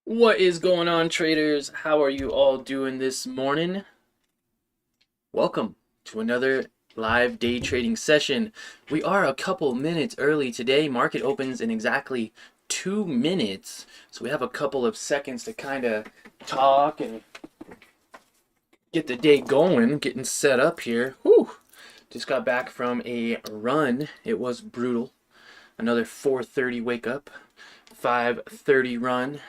What is going on, traders? How are you all doing this morning? Welcome to another live day trading session. We are a couple minutes early today. Market opens in exactly 2 minutes. So we have a couple of seconds to kind of talk and get the day going, getting set up here. Whew. Just got back from a run. It was brutal. Another 4:30 wake up, 5:30 run,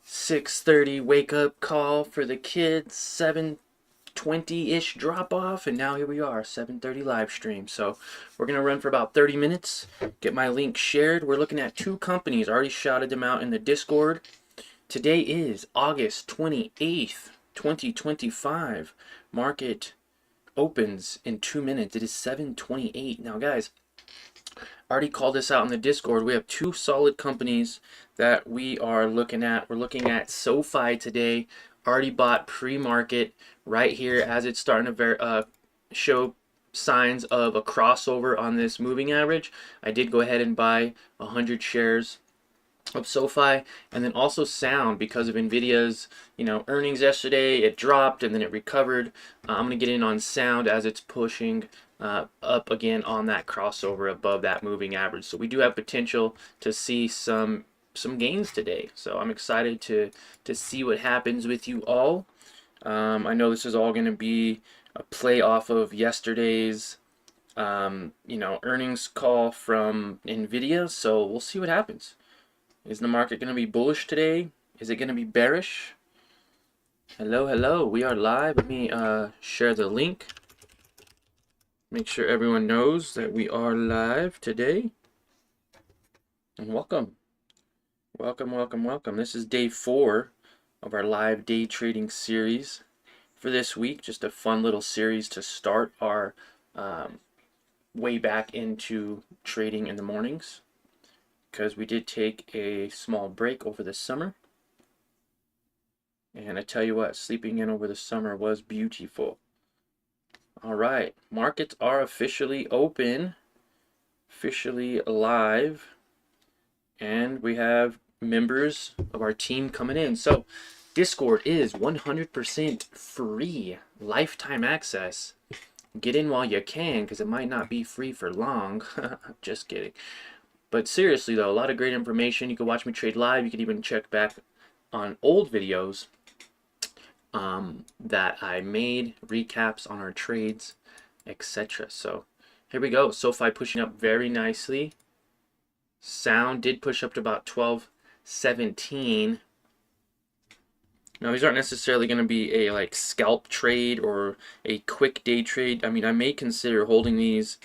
6:30 wake up call for the kids, 7:20-ish drop off, and now here we are, 7:30 live stream. So we're gonna run for about 30 minutes, get my link shared. We're looking at two companies. I already shouted them out in the Discord. Today is August 28th, 2025. Market opens in 2 minutes. It is 7:28. Now guys, I already called this out in the Discord. We have two solid companies that we are looking at. We're looking at SoFi today. Already bought pre-market right here as it's starting to show signs of a crossover on this moving average. I did go ahead and buy 100 shares of SoFi, and then also Sound because of Nvidia's earnings yesterday. It dropped and then it recovered. I'm gonna get in on Sound as it's pushing up again on that crossover above that moving average. So we do have potential to see some gains today. So I'm excited to see what happens with you all. I know this is all going to be a play off of yesterday's earnings call from Nvidia. So we'll see what happens. Is the market going to be bullish today? Is it going to be bearish? Hello, hello. We are live. Let me share the link. Make sure everyone knows that we are live today. And welcome. Welcome, welcome, welcome. This is day 4 of our live day trading series for this week. Just a fun little series to start our way back into trading in the mornings, because we did take a small break over the summer. And I tell you what, sleeping in over the summer was beautiful. All right, markets are officially open, officially live, and we have members of our team coming in. So Discord is 100% free, lifetime access. Get in while you can, because it might not be free for long. Just kidding. But seriously though, a lot of great information. You can watch me trade live. You can even check back on old videos that I made, recaps on our trades, etc. So here we go. SoFi pushing up very nicely. Sound did push up to about 12.17. Now these aren't necessarily going to be a like scalp trade or a quick day trade. I mean, I may consider holding these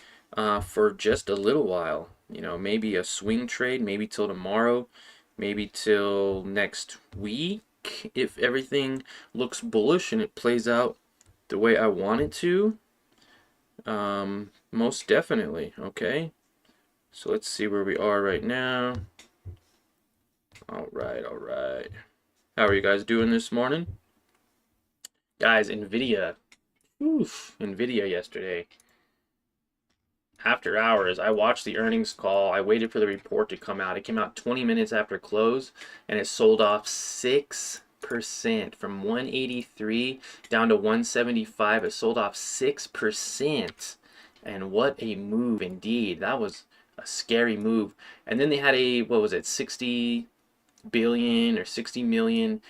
for just a little while. Maybe a swing trade, maybe till tomorrow, maybe till next week, if everything looks bullish and it plays out the way I want it to. Most definitely. Okay, so let's see where we are right now. All right. How are you guys doing this morning? Guys, Nvidia yesterday, after hours, I watched the earnings call. I waited for the report to come out. It came out 20 minutes after close, and it sold off 6% from 183 down to 175. It sold off 6%. And what a move indeed. That was a scary move. And then they had a, what was it, 60 billion or 60 million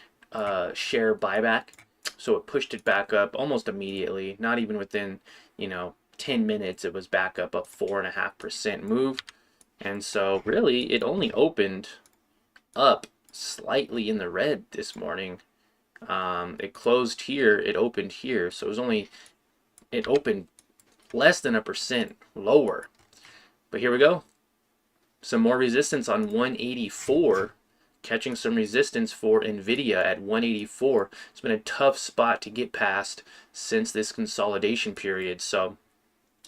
share buyback. So it pushed it back up almost immediately. Not even within, 10 minutes, it was back up 4.5% move. And so really it only opened up slightly in the red this morning. It closed here, it opened here, so it opened less than 1% lower. But here we go, some more resistance on 184, catching some resistance for Nvidia at 184. It's been a tough spot to get past since this consolidation period, so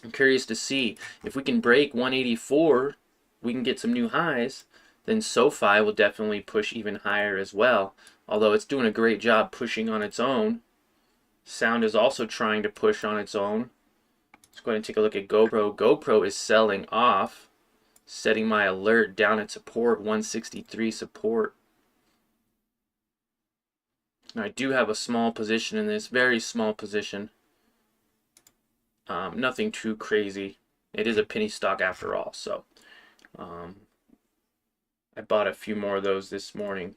I'm curious to see if we can break 184, we can get some new highs. Then SoFi will definitely push even higher as well, although it's doing a great job pushing on its own. Sound is also trying to push on its own. Let's go ahead and take a look at GoPro. GoPro is selling off, setting my alert down at support, 163 support. I do have a small position in this, very small position. Nothing too crazy. It is a penny stock after all, so I bought a few more of those this morning.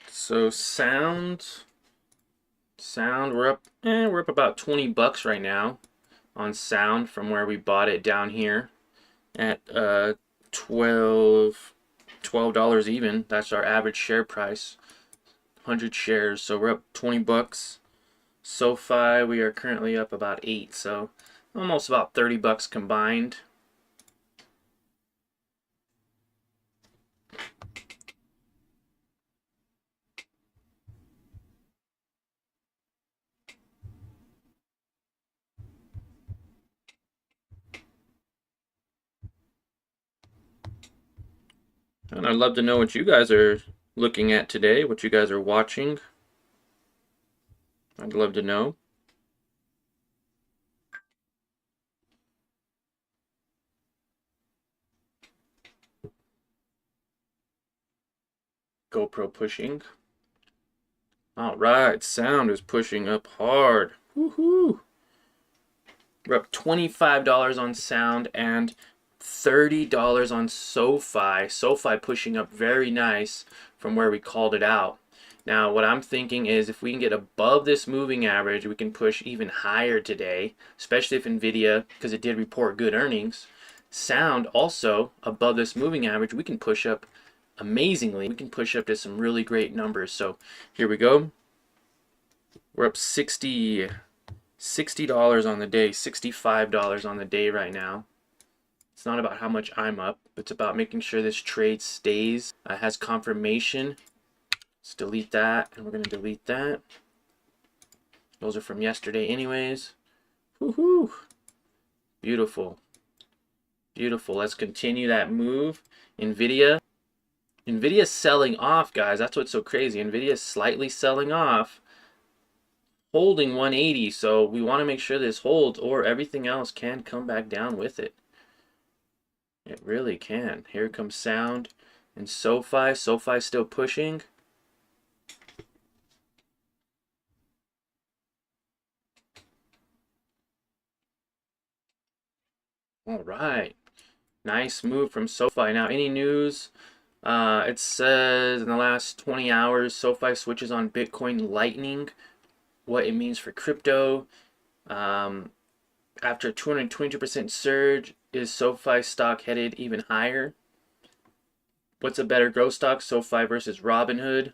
So sound, we're up about 20 bucks right now on sound from where we bought it down here at $12 even. That's our average share price, 100 shares, so we're up 20 bucks. SoFi, we are currently up about 8, so almost about 30 bucks combined. And I'd love to know what you guys are looking at today, what you guys are watching. I'd love to know. GoPro pushing. All right, sound is pushing up hard. Woohoo! We're up $25 on sound and $30 on SoFi. SoFi pushing up very nice from where we called it out. Now, what I'm thinking is if we can get above this moving average, we can push even higher today, especially if NVIDIA, because it did report good earnings. Sound also above this moving average, we can push up amazingly. We can push up to some really great numbers. So here we go. We're up $60 on the day, $65 on the day right now. It's not about how much I'm up. It's about making sure this trade stays, has confirmation. Let's delete that, and we're going to delete that. Those are from yesterday anyways. Woohoo! Beautiful. Beautiful. Let's continue that move. NVIDIA's selling off, guys. That's what's so crazy. NVIDIA's slightly selling off, holding 180. So we want to make sure this holds, or everything else can come back down with it. It really can. Here comes sound and SoFi. SoFi still pushing. All right. Nice move from SoFi. Now, any news? It says in the last 20 hours, SoFi switches on Bitcoin Lightning, what it means for crypto. After a 222% surge, is SoFi stock headed even higher? What's a better growth stock, SoFi versus Robinhood?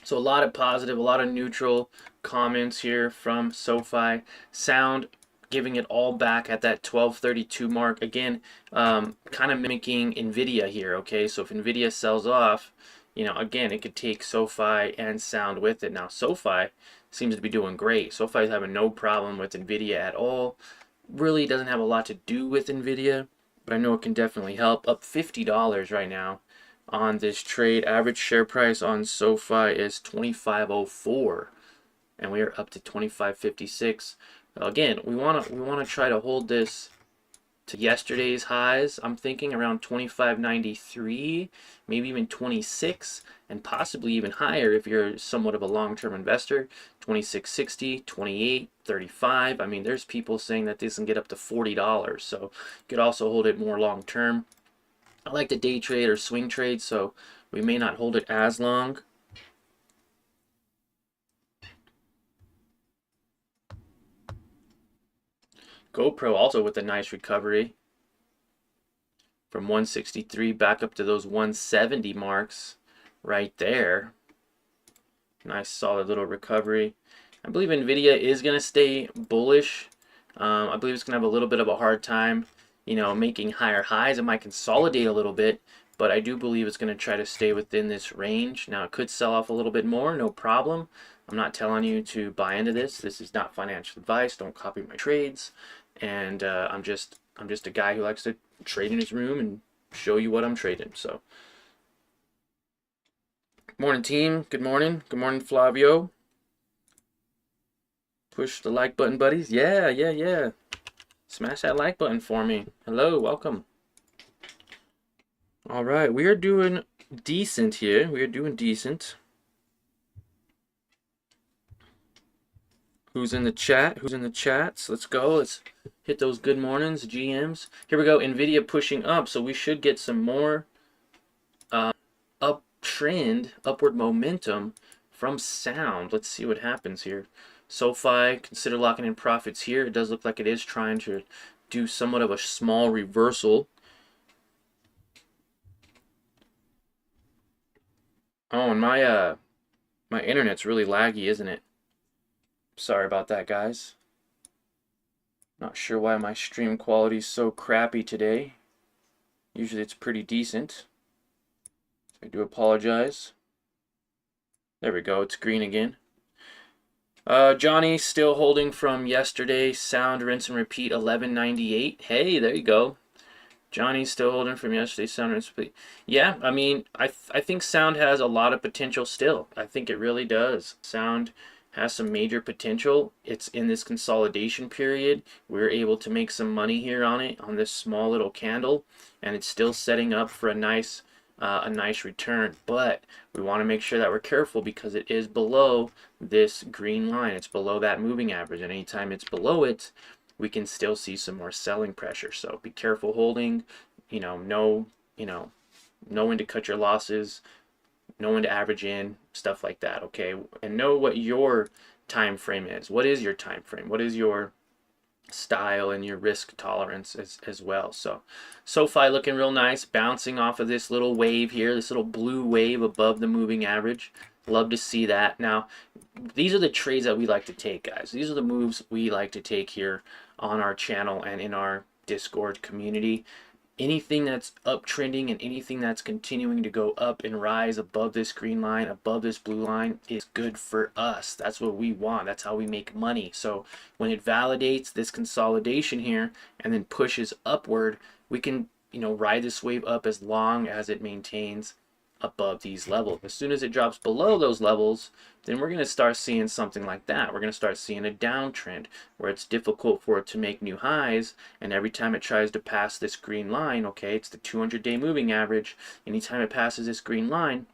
So a lot of positive, a lot of neutral comments here from SoFi. Sound giving it all back at that 1232 mark. Again, kind of mimicking NVIDIA here, okay? So if NVIDIA sells off, you know, again, it could take SoFi and Sound with it. Now, SoFi seems to be doing great. SoFi is having no problem with NVIDIA at all. Really doesn't have a lot to do with NVIDIA, but I know it can definitely help. Up $50 right now on this trade. Average share price on SoFi is $25.04, and we are up to $25.56. Again, we want to try to hold this to yesterday's highs. I'm thinking around $25.93, maybe even 26, and possibly even higher if you're somewhat of a long-term investor. 26.60, 28, 35. I mean, there's people saying that this can get up to $40, so you could also hold it more long-term. I like to day trade or swing trade, so we may not hold it as long. GoPro also with a nice recovery from 163 back up to those 170 marks right there. Nice solid little recovery. I believe NVIDIA is going to stay bullish. I believe it's going to have a little bit of a hard time, you know, making higher highs. It might consolidate a little bit, but I do believe it's going to try to stay within this range. Now, it could sell off a little bit more, no problem. I'm not telling you to buy into this. This is not financial advice. Don't copy my trades. And I'm just a guy who likes to trade in his room and show you what I'm trading. So, good morning, team. Good morning. Good morning, Flavio. Push the like button, buddies. Yeah. Smash that like button for me. Hello, welcome. All right, we are doing decent here. We are doing decent. Who's in the chat? Who's in the chats? Let's go. Let's hit those good mornings, GMs. Here we go. NVIDIA pushing up, so we should get some more uptrend, upward momentum from sound. Let's see what happens here. SoFi, consider locking in profits here. It does look like it is trying to do somewhat of a small reversal. Oh, and my internet's really laggy, isn't it? Sorry about that, guys. Not sure why my stream quality is so crappy today. Usually it's pretty decent. I do apologize. There we go, it's green again. Johnny still holding from yesterday. Sound, rinse and repeat, 1198. Hey, there you go. Johnny's still holding from yesterday. Sound, rinse and repeat. Yeah, I mean, I think sound has a lot of potential still. I think it really does. Sound has some major potential. It's in this consolidation period. We're able to make some money here on it, on this small little candle, and it's still setting up for a nice return. But we want to make sure that we're careful because it is below this green line. It's below that moving average, and anytime it's below it, we can still see some more selling pressure. So be careful holding. Know when to cut your losses, know when to average in, stuff like that, okay? And know what your time frame is. What is your time frame? What is your style and your risk tolerance as well? So SoFi looking real nice, bouncing off of this little wave here, this little blue wave above the moving average. Love to see that. Now, these are the trades that we like to take, guys. These are the moves we like to take here on our channel and in our Discord community. Anything that's uptrending and anything that's continuing to go up and rise above this green line, above this blue line, is good for us. That's what we want. That's how we make money. So when it validates this consolidation here and then pushes upward, we can, ride this wave up as long as it maintains above these levels. As soon as it drops below those levels, then we're going to start seeing something like that. We're going to start seeing a downtrend where it's difficult for it to make new highs, and every time it tries to pass this green line, okay, it's the 200-day moving average, anytime it passes this green line,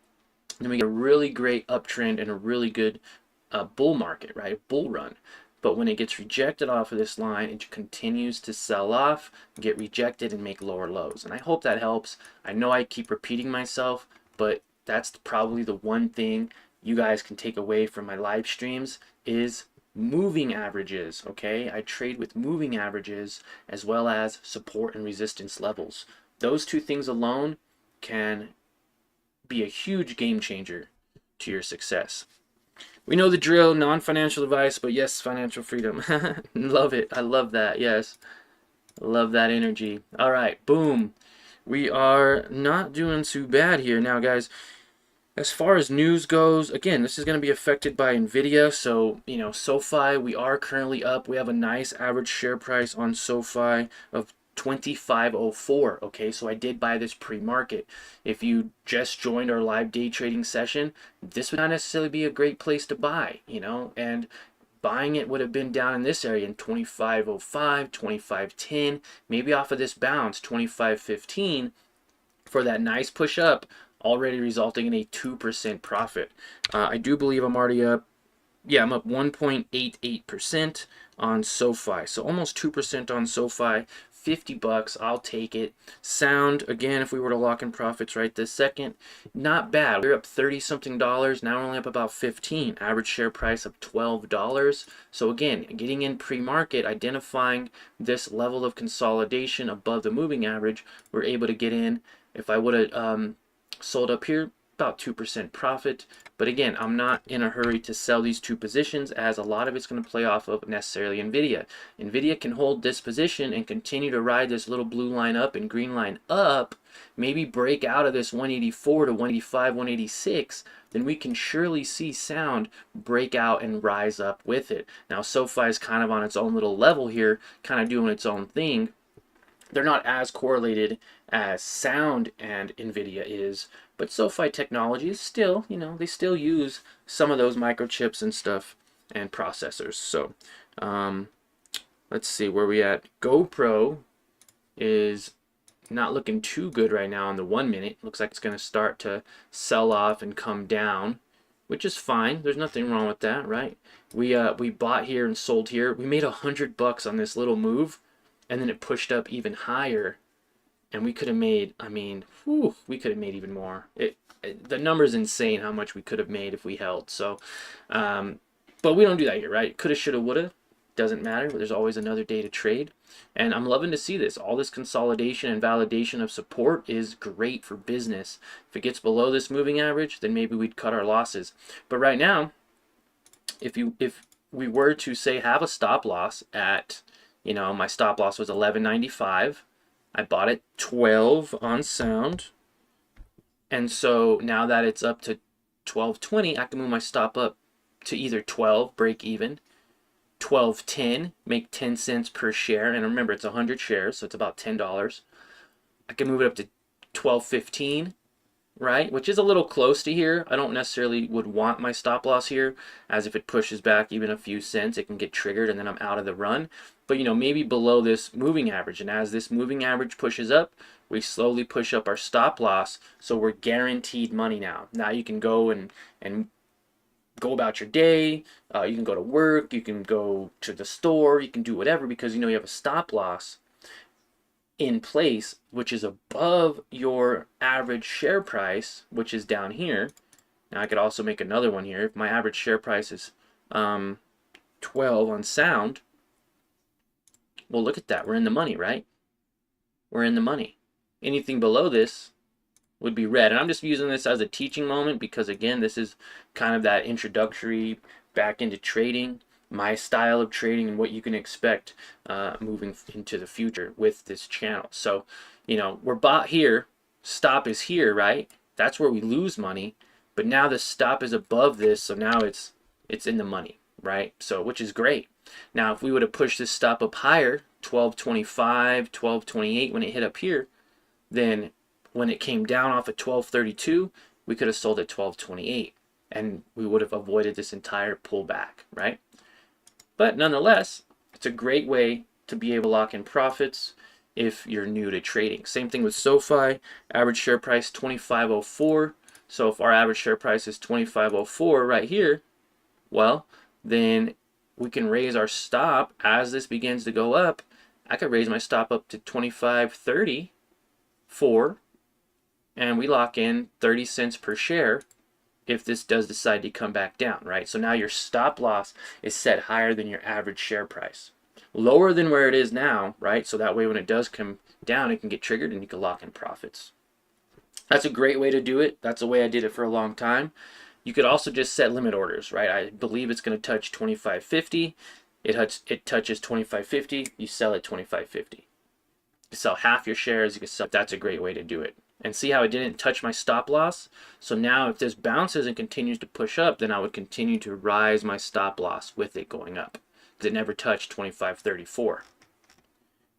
then we get a really great uptrend and a really good bull market, right? Bull run. But when it gets rejected off of this line, it continues to sell off, get rejected, and make lower lows. And I hope that helps. I know I keep repeating myself, but that's probably the one thing you guys can take away from my live streams is moving averages, okay? I trade with moving averages as well as support and resistance levels. Those two things alone can be a huge game changer to your success. We know the drill, non-financial advice, but yes, financial freedom. Love it. I love that. Yes. Love that energy. All right, boom. We are not doing too bad here. Now, guys, as far as news goes, again, this is going to be affected by NVIDIA. So, SoFi, we are currently up. We have a nice average share price on SoFi of 25.04. Okay, so I did buy this pre-market. If you just joined our live day trading session, this would not necessarily be a great place to buy, and buying it would have been down in this area in 25.05, 25.10, maybe off of this bounce, 25.15, for that nice push up, already resulting in a 2% profit. I do believe I'm already up. Yeah, I'm up 1.88% on SoFi. So almost 2% on SoFi. $50, I'll take it. Sound, again, if we were to lock in profits right this second, not bad. We're up 30 something dollars. Now we're only up about 15. Average share price of $12. So again, getting in pre-market, identifying this level of consolidation above the moving average, we're able to get in. If I would have sold up here, about 2% profit. But again, I'm not in a hurry to sell these two positions as a lot of it's going to play off of necessarily NVIDIA. NVIDIA can hold this position and continue to ride this little blue line up and green line up, maybe break out of this 184 to 185, 186, then we can surely see sound break out and rise up with it. Now, SoFi is kind of on its own little level here, kind of doing its own thing. They're not as correlated as sound and NVIDIA is, but SoFi technology is still, they still use some of those microchips and stuff and processors. So let's see where we at. GoPro is not looking too good right now on the 1 minute. Looks like it's going to start to sell off and come down, which is fine. There's nothing wrong with that, right? We bought here and sold here. We made $100 on this little move, and then it pushed up even higher, and we could have made, I mean, whew, we could have made even more. The number's insane how much we could have made if we held. So, but we don't do that here, right? Coulda, shoulda, woulda. Doesn't matter. There's always another day to trade. And I'm loving to see this. All this consolidation and validation of support is great for business. If it gets below this moving average, then maybe we'd cut our losses. But right now, if we were to say have a stop loss at, my stop loss was 11.95. I bought it 12 on sound. And so now that it's up to 12.20, I can move my stop up to either 12, break even, 12.10, make 10 cents per share, and remember it's 100 shares, so it's about $10. I can move it up to 12.15, right, which is a little close to here. I don't necessarily would want my stop loss here, as if it pushes back even a few cents, it can get triggered and then I'm out of the run. But maybe below this moving average, and as this moving average pushes up, we slowly push up our stop loss, so we're guaranteed money now. Now you can go and go about your day, you can go to work, you can go to the store, you can do whatever, because you have a stop loss in place, which is above your average share price, which is down here. Now I could also make another one here. If my average share price is 12 on sound, well, look at that, we're in the money, right? We're in the money. Anything below this would be red. And I'm just using this as a teaching moment because, again, this is kind of that introductory back into trading, my style of trading, and what you can expect moving into the future with this channel. So, we're bought here, stop is here, right? That's where we lose money. But now the stop is above this, so now it's in the money, right? So, which is great. Now, if we would have pushed this stop up higher, 12.25, 12.28, when it hit up here, then when it came down off at 12.32, we could have sold at 12.28, and we would have avoided this entire pullback, right? But nonetheless, it's a great way to be able to lock in profits if you're new to trading. Same thing with SoFi, average share price 25.04. So if our average share price is 25.04 right here, well, then we can raise our stop as this begins to go up. I could raise my stop up to 25.34, and we lock in 30 cents per share if this does decide to come back down, right? So now your stop loss is set higher than your average share price. Lower than where it is now, right? So that way when it does come down, it can get triggered and you can lock in profits. That's a great way to do it. That's the way I did it for a long time. You could also just set limit orders, right? I believe it's going to touch 25.50. It touches 25.50. You sell at 25.50. You sell half your shares. You can sell. That's a great way to do it. And see how it didn't touch my stop loss? So now if this bounces and continues to push up, then I would continue to rise my stop loss with it going up, because it never touched 25.34.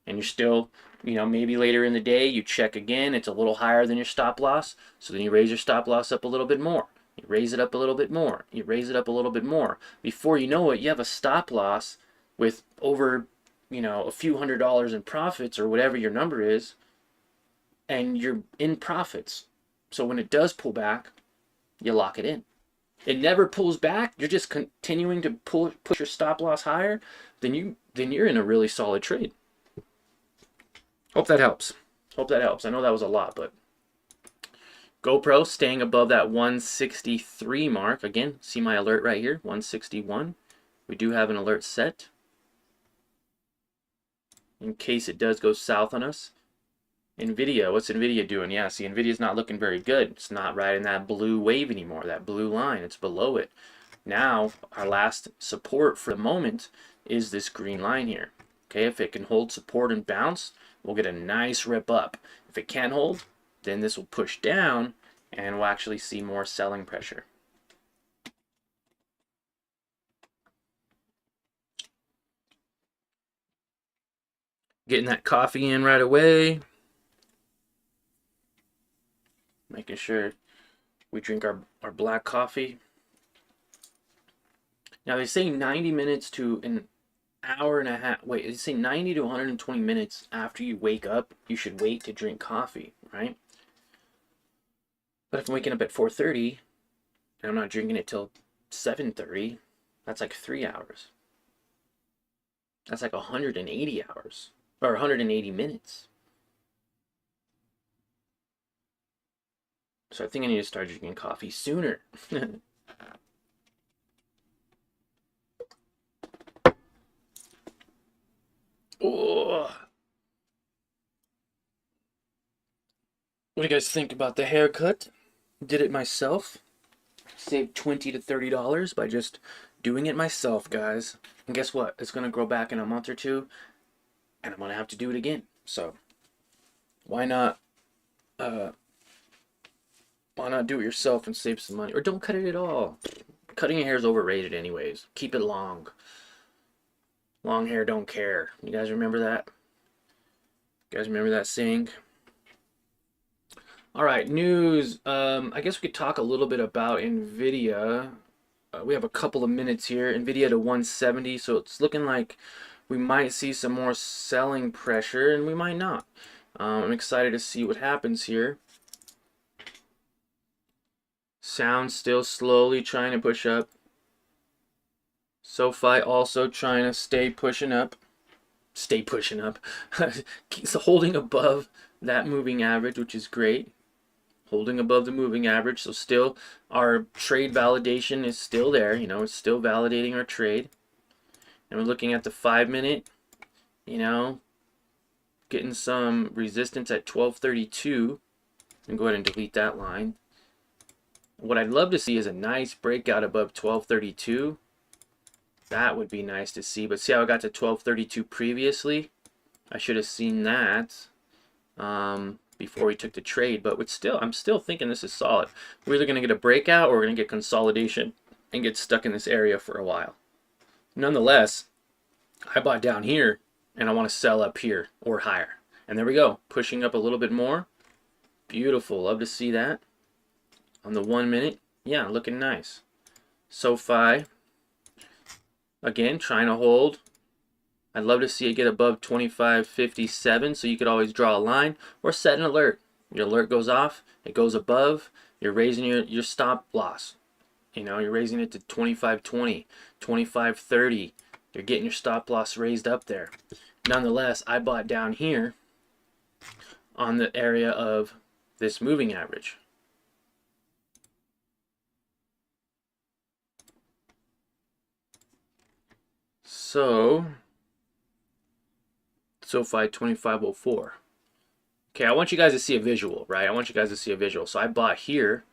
And you're still, maybe later in the day you check again, it's a little higher than your stop loss, so then you raise your stop loss up a little bit more. You raise it up a little bit more. You raise it up a little bit more. Before you know it, you have a stop loss with over, a few $100s in profits or whatever your number is, and you're in profits. So when it does pull back, you lock it in. It never pulls back. You're just continuing to push your stop loss higher. Then you're in a really solid trade. Hope that helps. I know that was a lot, but GoPro staying above that 163 mark. Again, see my alert right here, 161. We do have an alert set in case it does go south on us. NVIDIA, what's NVIDIA doing? Yeah, see, NVIDIA's not looking very good. It's not riding that blue wave anymore, that blue line. It's below it. Now, our last support for the moment is this green line here. Okay, if it can hold support and bounce, we'll get a nice rip up. If it can't hold, then this will push down, and we'll actually see more selling pressure. Getting that coffee in right away. Making sure we drink our black coffee. Now they say 90 minutes to an hour and a half. Wait, it's saying 90 to 120 minutes after you wake up, you should wait to drink coffee, right? But if I'm waking up at 4:30 and I'm not drinking it till 7:30, that's like 3 hours. That's like 180 hours or 180 minutes. So I think I need to start drinking coffee sooner. Oh, what do you guys think about the haircut? Did it myself. Saved $20 to $30 by just doing it myself, guys. And guess what? It's gonna grow back in a month or two, and I'm gonna have to do it again. So why not? Uh, why not do it yourself and save some money? Or don't cut it at all. Cutting your hair is overrated, anyways. Keep it long. Long hair don't care. You guys remember that? You guys remember that saying? All right, news. I guess we could talk a little bit about NVIDIA. We have a couple of minutes here. NVIDIA to 170, so it's looking like we might see some more selling pressure, and we might not. I'm excited to see what happens here. Sound still slowly trying to push up. SoFi also trying to stay pushing up. Stay pushing up. Keeps holding above that moving average, which is great. Holding above the moving average, so still our trade validation is still there. You know, it's still validating our trade. And we're looking at the 5-minute, you know, getting some resistance at 1232. And go ahead and delete that line. What I'd love to see is a nice breakout above 1232. That would be nice to see. But see how I got to 1232 previously? I should have seen that before we took the trade. But I'm still thinking this is solid. We're either going to get a breakout or we're going to get consolidation and get stuck in this area for a while. Nonetheless, I bought down here and I want to sell up here or higher. And there we go. Pushing up a little bit more. Beautiful. Love to see that. On the 1 minute, yeah, looking nice. SoFi, again, trying to hold. I'd love to see it get above 25.57, so you could always draw a line or set an alert. Your alert goes off, it goes above, you're raising your stop loss. You know, you're raising it to 25.20, 25.30. You're getting your stop loss raised up there. Nonetheless, I bought down here on the area of this moving average. So, SoFi 2504. Okay, I want you guys to see a visual, right? I want you guys to see a visual. So I bought here,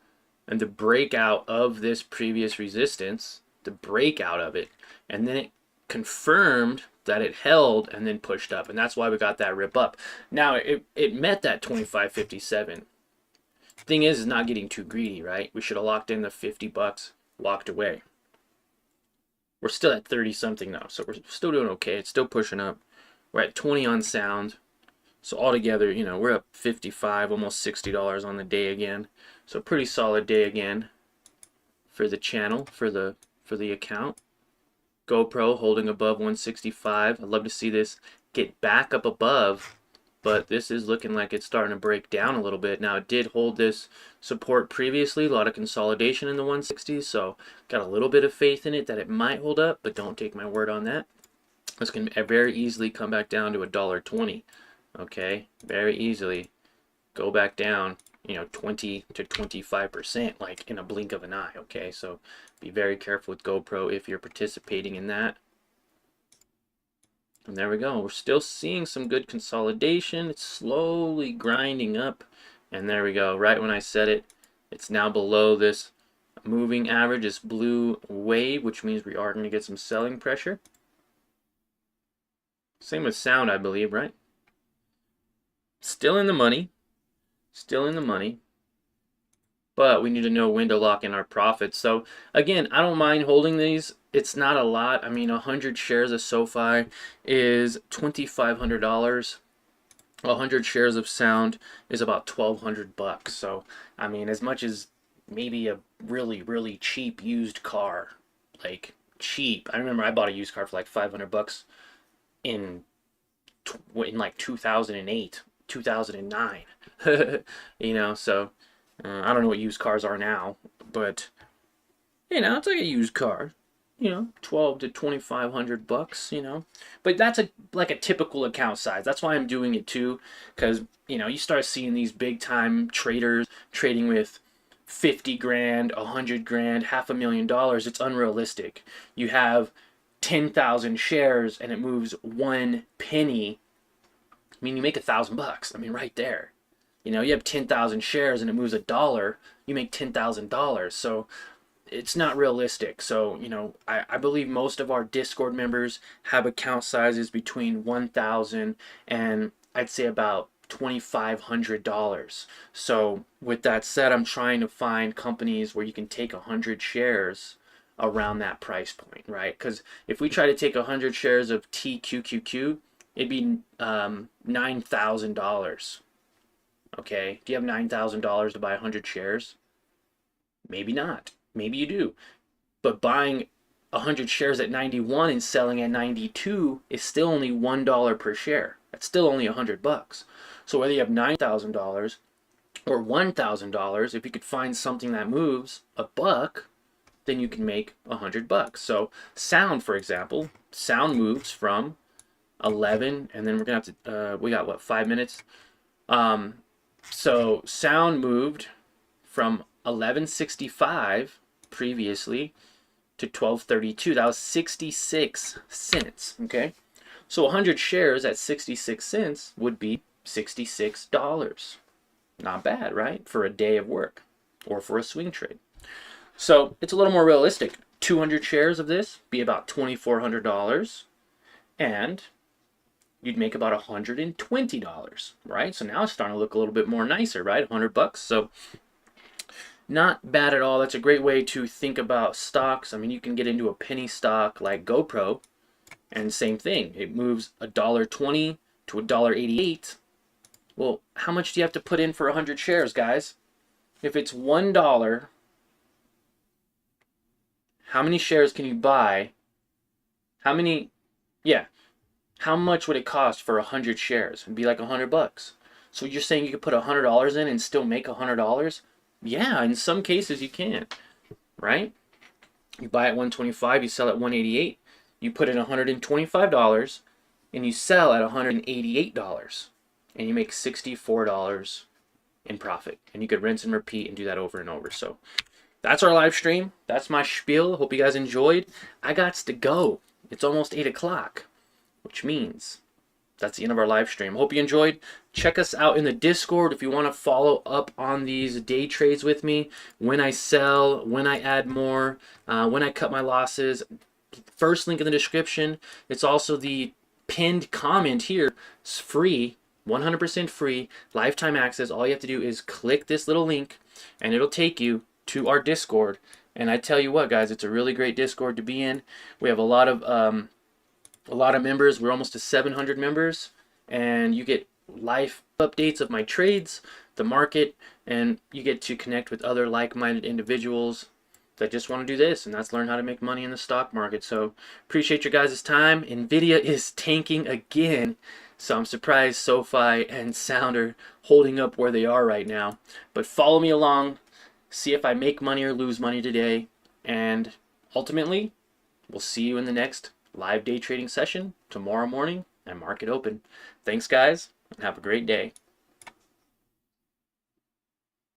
and the breakout of this previous resistance, the breakout of it, and then it confirmed that it held and then pushed up, and that's why we got that rip up. Now, it met that 25.57. Thing is not getting too greedy, right? We should have locked in the 50 bucks, walked away. We're still at 30 something now, so we're still doing okay. It's still pushing up. We're at 20 on sound. So altogether, you know, we're up 55, almost $60 on the day again. So pretty solid day again for the channel, for the account. GoPro holding above 165. I'd love to see this get back up above, but this is looking like it's starting to break down a little bit. Now, it did hold this support previously, a lot of consolidation in the 160s, so got a little bit of faith in it that it might hold up, but don't take my word on that. This can very easily come back down to $1.20, okay? Very easily go back down, you know, 20 to 25%, like in a blink of an eye, okay? So be very careful with GoPro if you're participating in that. And there we go. We're still seeing some good consolidation. It's slowly grinding up. And there we go. Right when I said it, it's now below this moving average, this blue wave, which means we are going to get some selling pressure. Same with sound, I believe, right? Still in the money. Still in the money. But we need to know when to lock in our profits. So again, I don't mind holding these. It's not a lot. I mean, 100 shares of SoFi is $2,500. 100 shares of Sound is about 1,200 bucks. So I mean, as much as maybe a really cheap used car, like cheap. I remember I bought a used car for like 500 bucks in like 2008, 2009. You know, so I don't know what used cars are now, but you know, it's like a used car. You know, 12 to 2,500 bucks. You know, but that's like a typical account size. That's why I'm doing it too, because you know you start seeing these big time traders trading with 50 grand, 100 grand, $500,000. It's unrealistic. You have 10,000 shares and it moves 1 penny. I mean, you make $1,000. I mean, right there. You know, you have 10,000 shares and it moves $1, you make $10,000. So it's not realistic. So, you know, I believe most of our Discord members have account sizes between 1,000 and I'd say about $2,500. So with that said, I'm trying to find companies where you can take 100 shares around that price point, right? Because if we try to take 100 shares of TQQQ, it'd be $9,000. Okay, do you have $9,000 to buy 100 shares? Maybe not. Maybe you do. But buying 100 shares at 91 and selling at 92 is still only $1 per share. That's still only 100 bucks. So whether you have $9,000 or $1,000, if you could find something that moves $1, then you can make 100 bucks. So sound, for example, sound moves from 11, and then we're gonna have to we got what, 5 minutes. So sound moved from 11.65 previously to 12.32. That was 66 cents. Okay, so 100 shares at 66 cents would be $66. Not bad, right? For a day of work or for a swing trade. So it's a little more realistic. 200 shares of this be about $2,400, and you'd make about $120, right? So now it's starting to look a little bit more nicer, right? 100 bucks. So not bad at all. That's a great way to think about stocks. I mean, you can get into a penny stock like GoPro, and same thing. It moves $1.20 to $1.88. Well, how much do you have to put in for 100 shares, guys? If it's $1, how many shares can you buy? How many? Yeah. How much would it cost for 100 shares? It'd be like 100 bucks. So you're saying you could put $100 in and still make $100? Yeah, in some cases you can, right? You buy at 125, you sell at 188. You put in $125 and you sell at $188, and you make $64 in profit. And you could rinse and repeat and do that over and over. So that's our live stream. That's my spiel. Hope you guys enjoyed. I got to go. It's almost 8 o'clock. Which means that's the end of our live stream. Hope you enjoyed. Check us out in the Discord if you want to follow up on these day trades with me. When I sell, when I add more, when I cut my losses. First link in the description. It's also the pinned comment here. It's free, 100% free, lifetime access. All you have to do is click this little link and it'll take you to our Discord. And I tell you what, guys, it's a really great Discord to be in. We have a lot of members. We're almost to 700 members, and you get live updates of my trades, the market, and you get to connect with other like-minded individuals that just want to do this, and that's learn how to make money in the stock market. So appreciate your guys' time. Nvidia is tanking again, so I'm surprised SoFi and Sound are holding up where they are right now. But follow me along, see if I make money or lose money today, and ultimately we'll see you in the next live day trading session tomorrow morning at market open. Thanks, guys, and have a great day.